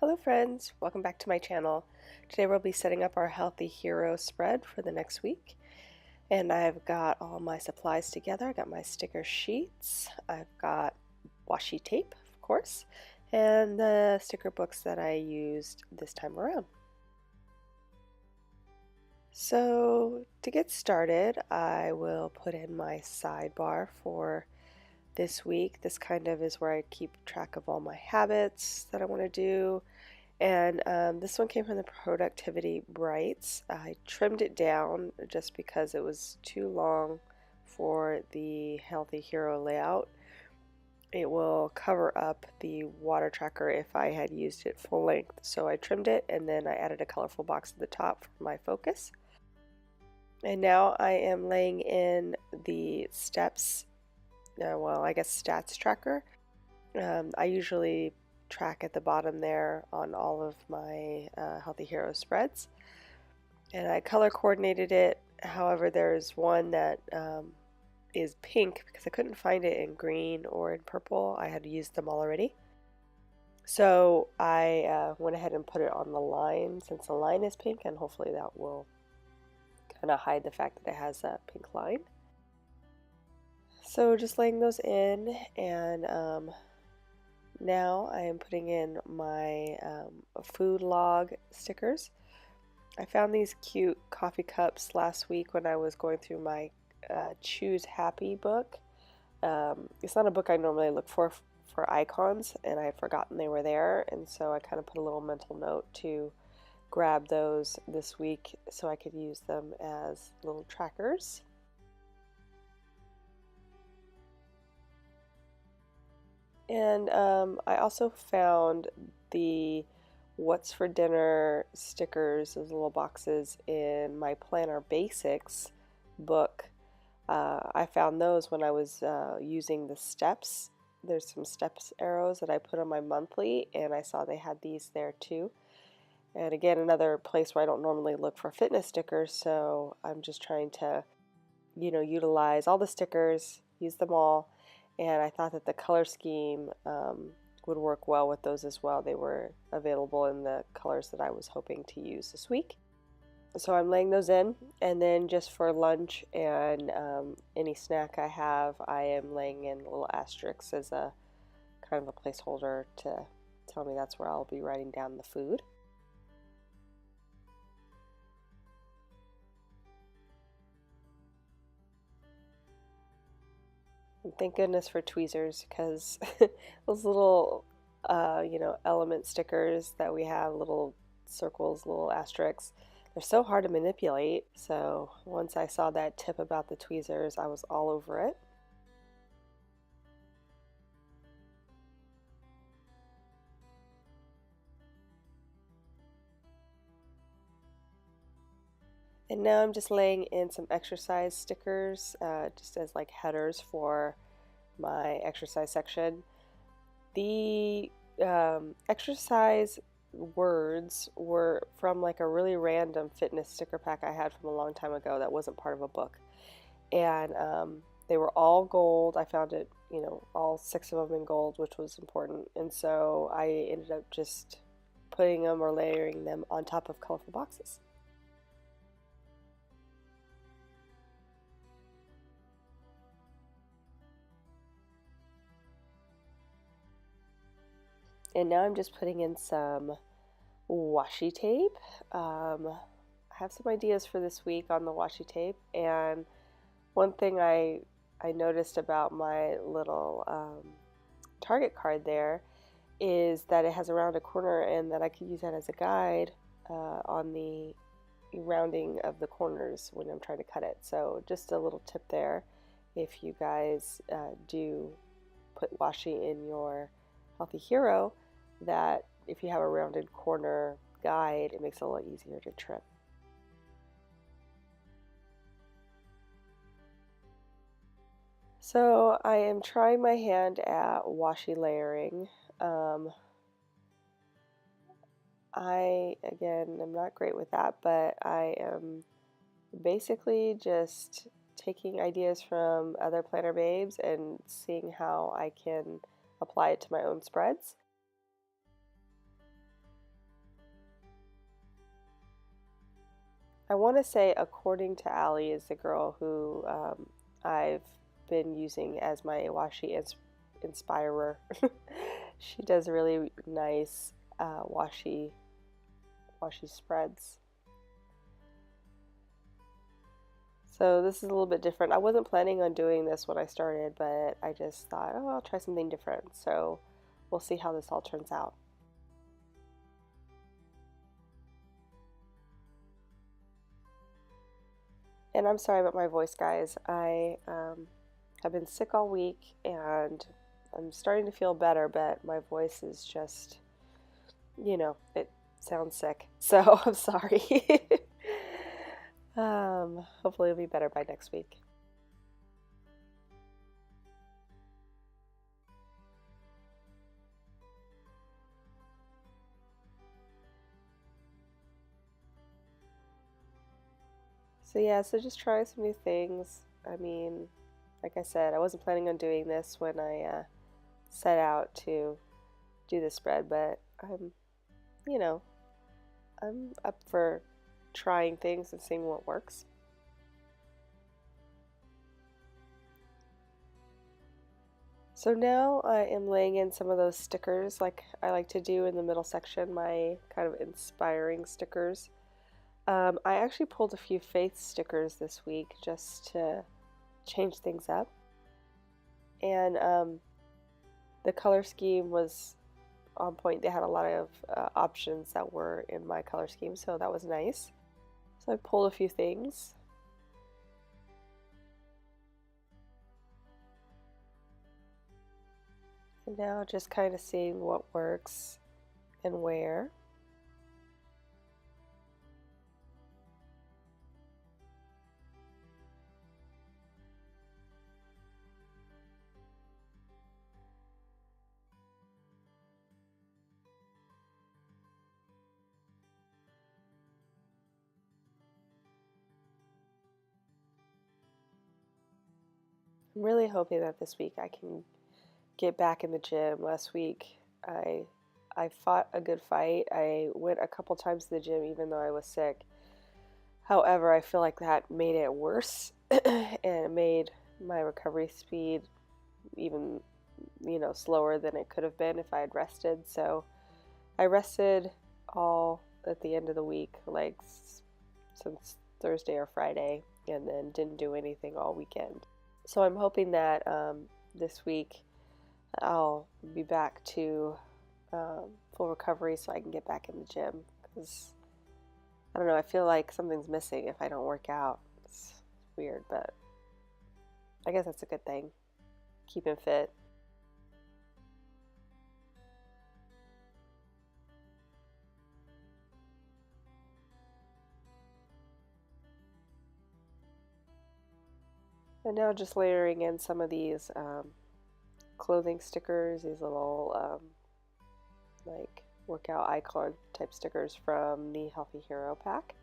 Hello friends, welcome back to my channel. Today we'll be setting up our Healthy Hero spread for the next week. And I've got all my supplies together. I got my sticker sheets, I've got washi tape, of course, and the sticker books that I used this time around. So to get started, I will put in my sidebar for this week. This kind of is where I keep track of all my habits that I want to do. And this one came from the Productivity Brights. I trimmed it down just because it was too long for the Healthy Hero layout. It will cover up the water tracker if I had used it full length. So I trimmed it and then I added a colorful box at the top for my focus. And now I am laying in the steps, well, I guess stats tracker. I usually track at the bottom there on all of my Healthy Hero spreads, and I color coordinated it. However, there's one that is pink because I couldn't find it in green or in purple. I had used them already, so I went ahead and put it on the line since the line is pink, and hopefully that will kind of hide the fact that it has a pink line. So just laying those in, and now I am putting in my food log stickers. I found these cute coffee cups last week when I was going through my Choose Happy book. It's not a book I normally look for icons, and I had forgotten they were there, and so I kind of put a little mental note to grab those this week so I could use them as little trackers. And I also found the What's for Dinner stickers, those little boxes, in my Planner Basics book. I found those when I was using the steps. There's some steps arrows that I put on my monthly, and I saw they had these there too. And again, another place where I don't normally look for fitness stickers, so I'm just trying to, utilize all the stickers, use them all. And I thought that the color scheme would work well with those as well. They were available in the colors that I was hoping to use this week. So I'm laying those in, and then just for lunch and any snack I have, I am laying in little asterisks as a kind of a placeholder to tell me that's where I'll be writing down the food. And thank goodness for tweezers, because those little, element stickers that we have, little circles, little asterisks, they're so hard to manipulate. So once I saw that tip about the tweezers, I was all over it. And now I'm just laying in some exercise stickers, just as like headers for my exercise section. The exercise words were from like a really random fitness sticker pack I had from a long time ago that wasn't part of a book. And they were all gold. I found it, all 6 of them in gold, which was important. And so I ended up just putting them or layering them on top of colorful boxes. And now I'm just putting in some washi tape. I have some ideas for this week on the washi tape, and one thing I noticed about my little target card there is that it has a rounded corner, and that I could use that as a guide on the rounding of the corners when I'm trying to cut it. So just a little tip there, if you guys do put washi in your Healthy Hero, that if you have a rounded corner guide, it makes it a little easier to trim. So I am trying my hand at washi layering. Again, I'm not great with that, but I am basically just taking ideas from other planner babes and seeing how I can apply it to my own spreads. I want to say, according to Allie, is the girl who I've been using as my inspirer. She does really nice washi spreads. So this is a little bit different. I wasn't planning on doing this when I started, but I just thought, oh, I'll try something different. So we'll see how this all turns out. And I'm sorry about my voice, guys. I have been sick all week and I'm starting to feel better, but my voice is just, it sounds sick. So I'm sorry. Hopefully it'll be better by next week. So yeah, so just trying some new things. I mean, like I said, I wasn't planning on doing this when I set out to do the spread, but you know, I'm up for trying things and seeing what works. So now I am laying in some of those stickers like I like to do in the middle section, my kind of inspiring stickers. I actually pulled a few faith stickers this week just to change things up. And the color scheme was on point. They had a lot of options that were in my color scheme, so that was nice. So I pulled a few things. And now just kind of seeing what works and where. I'm really hoping that this week I can get back in the gym. Last week I fought a good fight. I went a couple times to the gym even though I was sick. However, I feel like that made it worse and it made my recovery speed even, slower than it could have been if I had rested. So I rested all at the end of the week, like since Thursday or Friday, and then didn't do anything all weekend. So I'm hoping that this week I'll be back to full recovery so I can get back in the gym because I don't know, I feel like something's missing if I don't work out. It's weird, but I guess that's a good thing. Keeping fit. And now just layering in some of these clothing stickers, these little like workout icon type stickers from the Healthy Hero pack.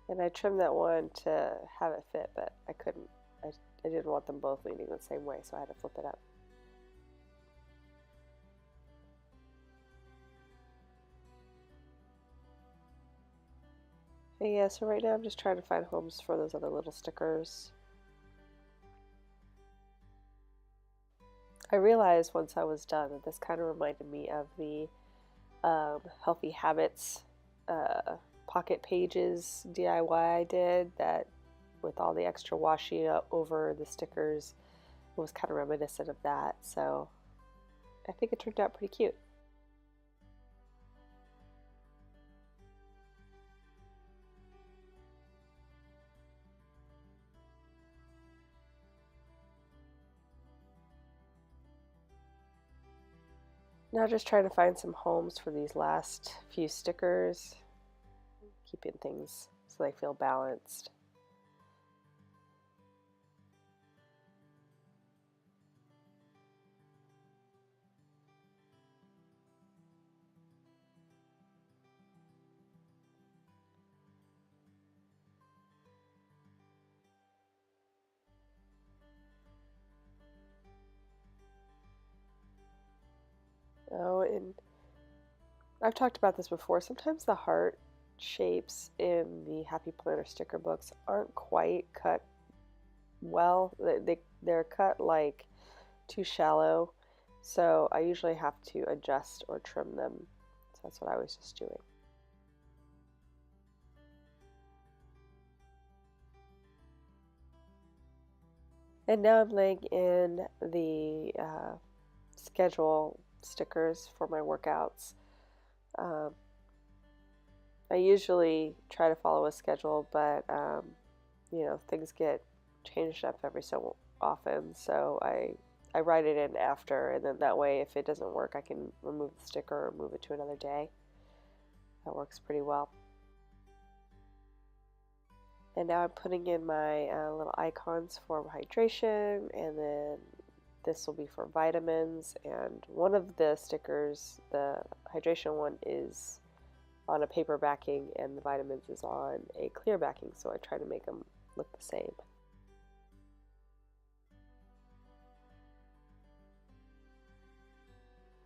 And I trimmed that one to have it fit, but I couldn't. I didn't want them both leaning the same way, so I had to flip it up. And yeah, so right now I'm just trying to find homes for those other little stickers. I realized once I was done that this kind of reminded me of the Healthy Habits pocket pages DIY I did, that with all the extra washi over the stickers, it was kind of reminiscent of that. So I think it turned out pretty cute. Now just trying to find some homes for these last few stickers, keeping things so they feel balanced. I've talked about this before. Sometimes the heart shapes in the Happy Planner sticker books aren't quite cut well. They're cut like too shallow, so I usually have to adjust or trim them. So that's what I was just doing. And now I'm laying in the schedule stickers for my workouts. I usually try to follow a schedule, but you know, things get changed up every so often, so I write it in after, and then that way if it doesn't work I can remove the sticker or move it to another day. That works pretty well. And now I'm putting in my little icons for hydration, and then this will be for vitamins, and one of the stickers, the hydration one, is on a paper backing and the vitamins is on a clear backing, so I try to make them look the same.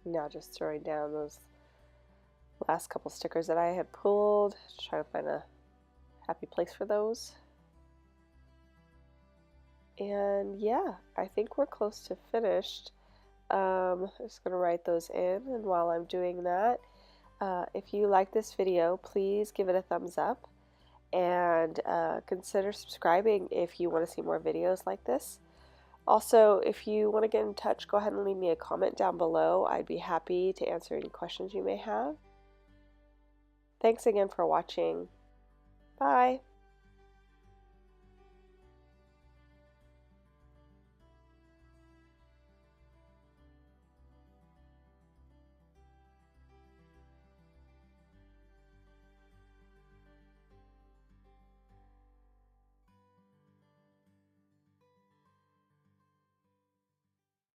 Now just throwing down those last couple stickers that I had pulled, trying to find a happy place for those. And yeah, I think we're close to finished. I'm just going to write those in, and while I'm doing that, if you like this video, please give it a thumbs up, and consider subscribing if you want to see more videos like this. Also, if you want to get in touch, go ahead and leave me a comment down below. I'd be happy to answer any questions you may have. Thanks again for watching. Bye!